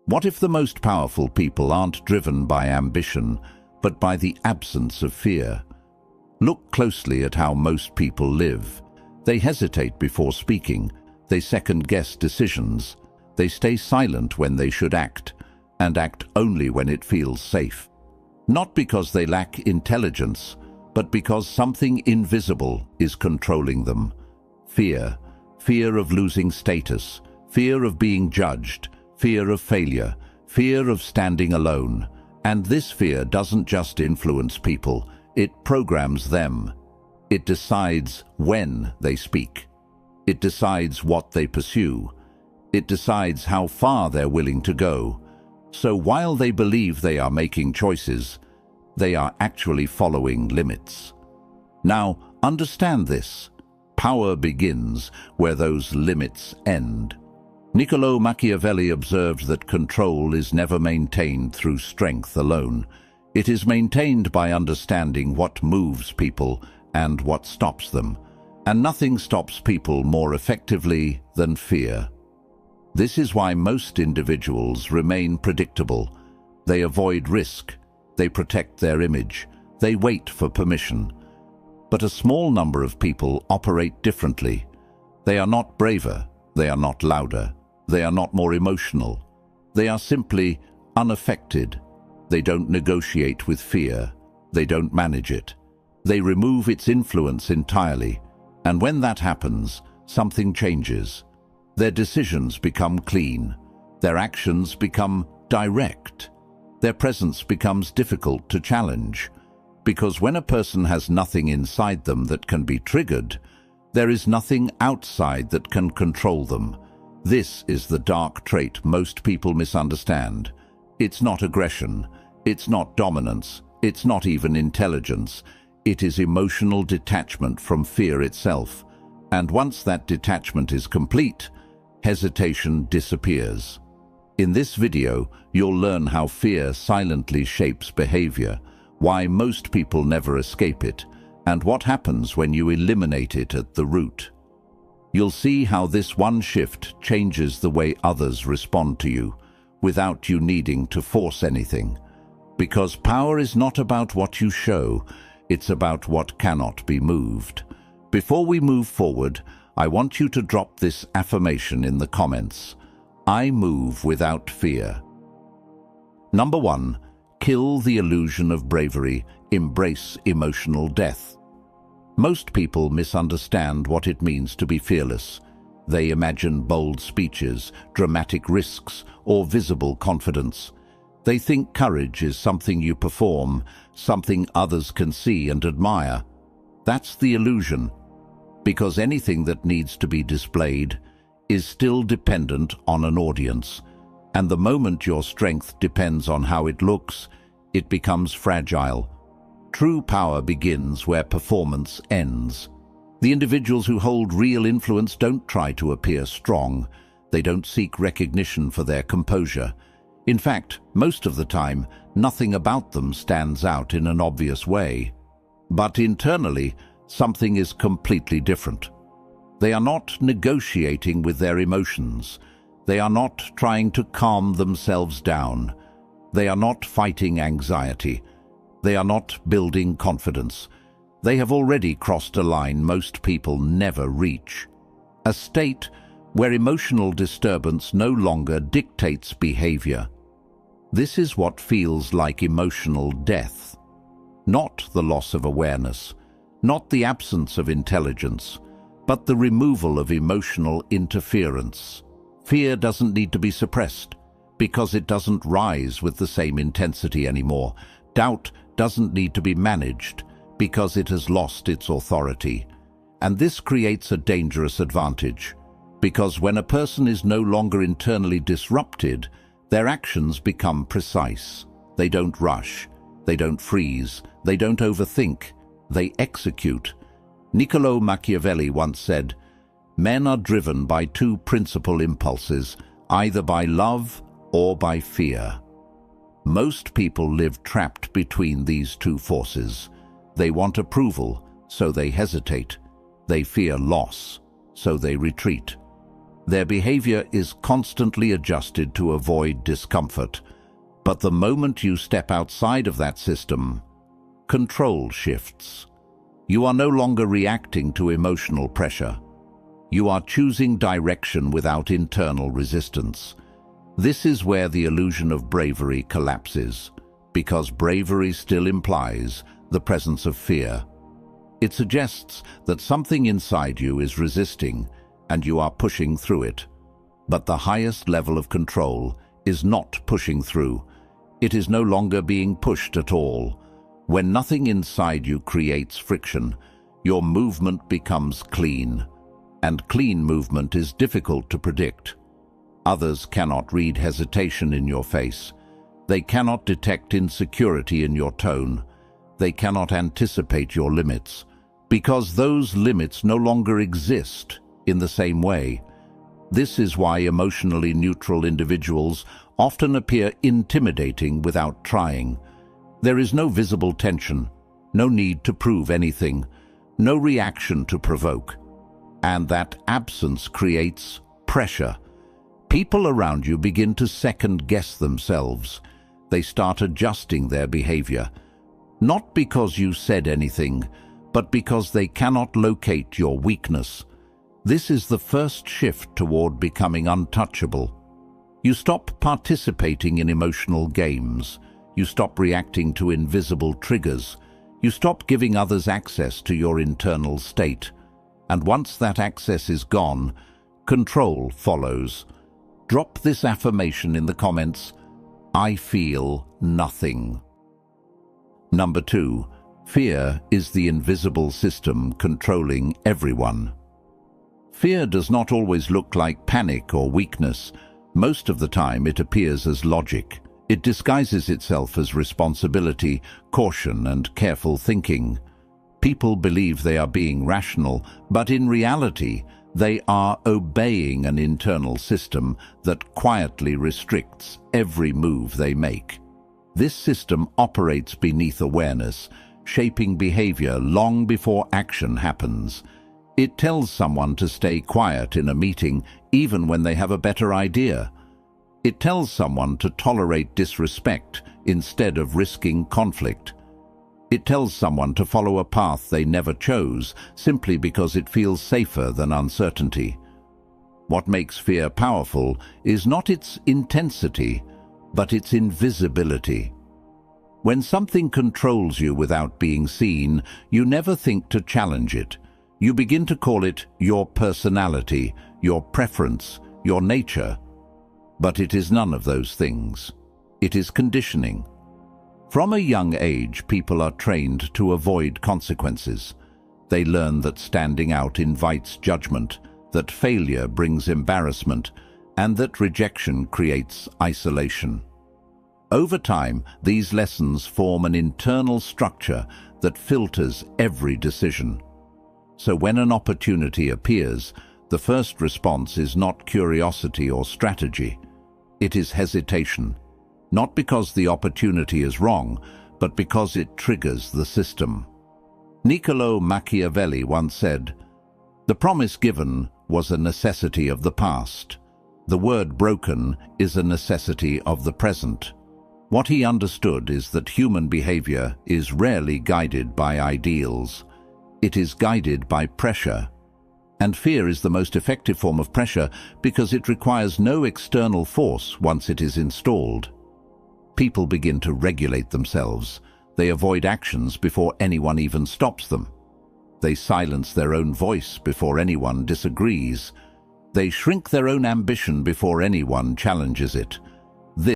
What if the most powerful people aren't driven by ambition, but by the absence of fear? Look closely at how most people live. They hesitate before speaking, they second-guess decisions, they stay silent when they should act, and act only when it feels safe. Not because they lack intelligence, but because something invisible is controlling them. Fear. Fear of losing status, fear of being judged, fear of failure, fear of standing alone. And this fear doesn't just influence people, it programs them. It decides when they speak. It decides what they pursue. It decides how far they're willing to go. So while they believe they are making choices, they are actually following limits. Now, understand this. Power begins where those limits end. Niccolò Machiavelli observed that control is never maintained through strength alone. It is maintained by understanding what moves people and what stops them. And nothing stops people more effectively than fear. This is why most individuals remain predictable. They avoid risk. They protect their image. They wait for permission. But a small number of people operate differently. They are not braver. They are not louder. They are not more emotional. They are simply unaffected. They don't negotiate with fear. They don't manage it. They remove its influence entirely. And when that happens, something changes. Their decisions become clean. Their actions become direct. Their presence becomes difficult to challenge. Because when a person has nothing inside them that can be triggered, there is nothing outside that can control them. This is the dark trait most people misunderstand. It's not aggression. It's not dominance. It's not even intelligence. It is emotional detachment from fear itself. And once that detachment is complete, hesitation disappears. In this video, you'll learn how fear silently shapes behavior, why most people never escape it, and what happens when you eliminate it at the root. You'll see how this one shift changes the way others respond to you, without you needing to force anything. Because power is not about what you show, it's about what cannot be moved. Before we move forward, I want you to drop this affirmation in the comments. I move without fear. Number 1. Kill the illusion of bravery. Embrace emotional death. Most people misunderstand what it means to be fearless. They imagine bold speeches, dramatic risks, or visible confidence. They think courage is something you perform, something others can see and admire. That's the illusion, because anything that needs to be displayed is still dependent on an audience. And the moment your strength depends on how it looks, it becomes fragile. True power begins where performance ends. The individuals who hold real influence don't try to appear strong. They don't seek recognition for their composure. In fact, most of the time, nothing about them stands out in an obvious way. But internally, something is completely different. They are not negotiating with their emotions. They are not trying to calm themselves down. They are not fighting anxiety. They are not building confidence. They have already crossed a line most people never reach. A state where emotional disturbance no longer dictates behavior. This is what feels like emotional death. Not the loss of awareness, not the absence of intelligence, but the removal of emotional interference. Fear doesn't need to be suppressed, because it doesn't rise with the same intensity anymore. Doubt doesn't need to be managed, because it has lost its authority. And this creates a dangerous advantage, because when a person is no longer internally disrupted, their actions become precise. They don't rush, they don't freeze, they don't overthink, they execute. Niccolò Machiavelli once said, "Men are driven by two principal impulses, either by love or by fear." Most people live trapped between these two forces. They want approval, so they hesitate. They fear loss, so they retreat. Their behavior is constantly adjusted to avoid discomfort. But the moment you step outside of that system, control shifts. You are no longer reacting to emotional pressure. You are choosing direction without internal resistance. This is where the illusion of bravery collapses, because bravery still implies the presence of fear. It suggests that something inside you is resisting, and you are pushing through it. But the highest level of control is not pushing through. It is no longer being pushed at all. When nothing inside you creates friction, your movement becomes clean. And clean movement is difficult to predict. Others cannot read hesitation in your face. They cannot detect insecurity in your tone. They cannot anticipate your limits, because those limits no longer exist in the same way. This is why emotionally neutral individuals often appear intimidating without trying. There is no visible tension, no need to prove anything, no reaction to provoke. And that absence creates pressure. People around you begin to second-guess themselves. They start adjusting their behavior, not because you said anything, but because they cannot locate your weakness. This is the first shift toward becoming untouchable. You stop participating in emotional games. You stop reacting to invisible triggers. You stop giving others access to your internal state. And once that access is gone, control follows. Drop this affirmation in the comments: I feel nothing. Number 2. Fear is the invisible system controlling everyone. Fear does not always look like panic or weakness. Most of the time it appears as logic. It disguises itself as responsibility, caution, and careful thinking. People believe they are being rational, but in reality, they are obeying an internal system that quietly restricts every move they make. This system operates beneath awareness, shaping behavior long before action happens. It tells someone to stay quiet in a meeting even when they have a better idea. It tells someone to tolerate disrespect instead of risking conflict. It tells someone to follow a path they never chose simply because it feels safer than uncertainty. What makes fear powerful is not its intensity, but its invisibility. When something controls you without being seen, you never think to challenge it. You begin to call it your personality, your preference, your nature. But it is none of those things. It is conditioning. From a young age, people are trained to avoid consequences. They learn that standing out invites judgment, that failure brings embarrassment, and that rejection creates isolation. Over time, these lessons form an internal structure that filters every decision. So when an opportunity appears, the first response is not curiosity or strategy. It is hesitation, not because the opportunity is wrong, but because it triggers the system. Niccolò Machiavelli once said, "The promise given was a necessity of the past. The word broken is a necessity of the present." What he understood is that human behavior is rarely guided by ideals. It is guided by pressure. And fear is the most effective form of pressure because it requires no external force once it is installed. People begin to regulate themselves. They avoid actions before anyone even stops them. They silence their own voice before anyone disagrees. They shrink their own ambition before anyone challenges it.